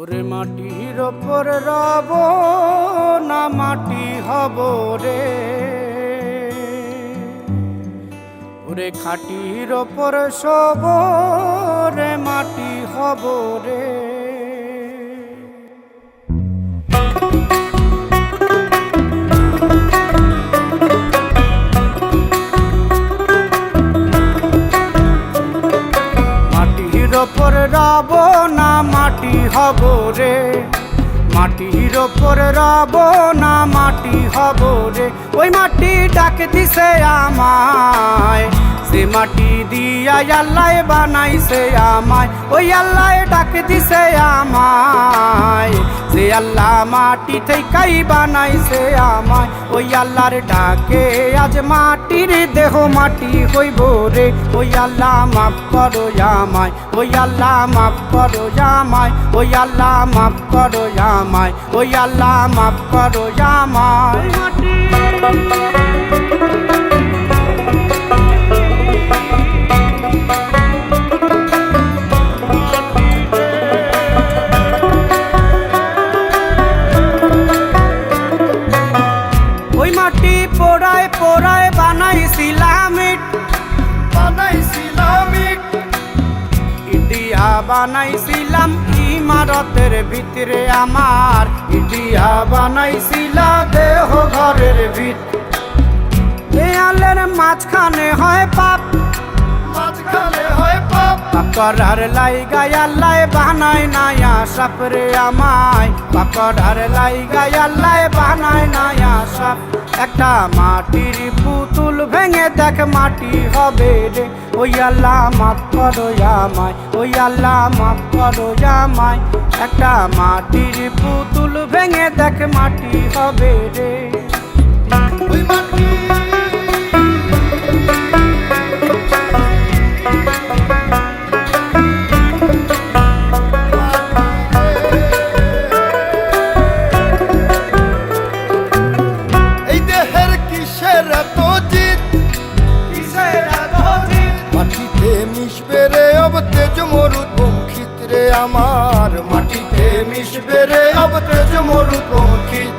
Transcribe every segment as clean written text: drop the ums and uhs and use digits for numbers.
ওরে মাটির ওপর রব না মাটি হব রে, ওরে খাটির ওপর শোব রে মাটি হব রে। মাটির ওপর রব না মাটি হব রে, মাটির ওপর রব না মাটি হব রে। ওই মাটি ডাক দিছে আমায়, সে মাটি দিয়া আল্লাহ বানাইছে আমায়। ওই আল্লাহ ডাক দিছে আমায়, সে আল্লাহ মাটি থেকেই বানাইছে আমায়। ওই আল্লাহর ডাকে আজ মাটির দেহ মাটি হইব রে। ওই আল্লাহ মাফ করো আমায়, ওই আল্লাহ মাফ করো আমায়, ওই আল্লাহ মাফ করো আমায়, ওই আল্লাহ মাফ করো আমায়। ওই মাটি পোড়ায় পোড়ায় বানাইছিলাম ইট, বানাইছিলাম ইট, ইটিয়া বানাইছিলাম ইমারতের ভিতরে আমার, ইটিয়া বানাইছিলা দেহ ঘরের ভিত। দেয়ালের মাঝখানে হয় পাপ, মাঝখানে হয় পাপ, পাকড়ার লাইগায় আল্লাহ বানায় নায়া সাপ রে আমায়, পাকড়ার লাইগায় আল্লাহ বানায় নায়া সাপ। একটা মাটির পুতুল ভেঙে দেখ মাটি হবে রে। ওই আল্লাহ মাফ করো আমায়, ওই আল্লাহ মাফ করো আমায়। একটা মাটির পুতুল ভেঙে দেখ মাটি হবে রে। ওই মাটি আমার, মাটিতে মিশবে রে অব তেজ মরুদ পঙ্খিত।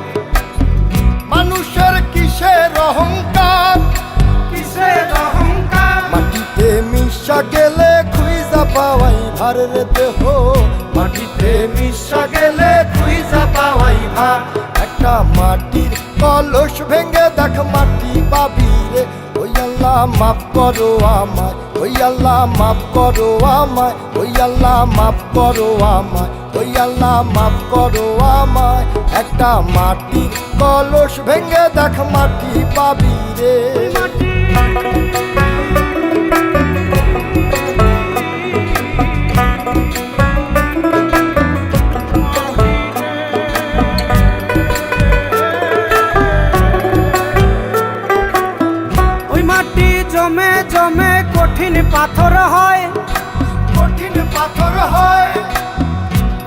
মানুষের কিসের অহংকার, কিসের অহংকার, মাটিতে মিশা গেলে খুঁজা পাওয়াই ভার রে দেহ, মাটিতে মিশা গেলে খুঁজা পাওয়াই ভার। একটা মাটির কলস ভেঙে দেখ মাটি পাবি রে। ওই আল্লাহ মাফ করো আমায়, ওই আল্লাহ মাফ করো আমায়, ওই আল্লাহ মাফ করো আমায়, ওই আল্লাহ মাফ করো আমায়। একটা মাটির কলস ভেঙে দেখ মাটি পাবি রে। জমে জমে কঠিন পাথর হয়, কঠিন পাথর হয়।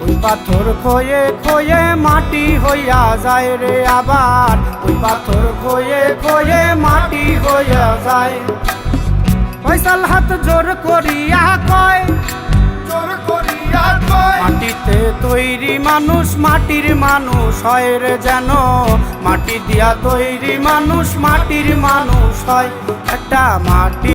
ওই পাথর খয়ে খয়ে মাটি হইয়া যায় রে আবার, ওই পাথর খয়ে খয়ে মাটি হইয়া যায়। ফয়সাল হাত জোর করিয়া কয়, জোর করিয়া কয়, মাটিতে তৈরি মানুষ মাটির মানুষ হয় রে যেন, মাটি দিয়া তৈরি মানুষ মাটির মানুষ হয়। একটা মাটি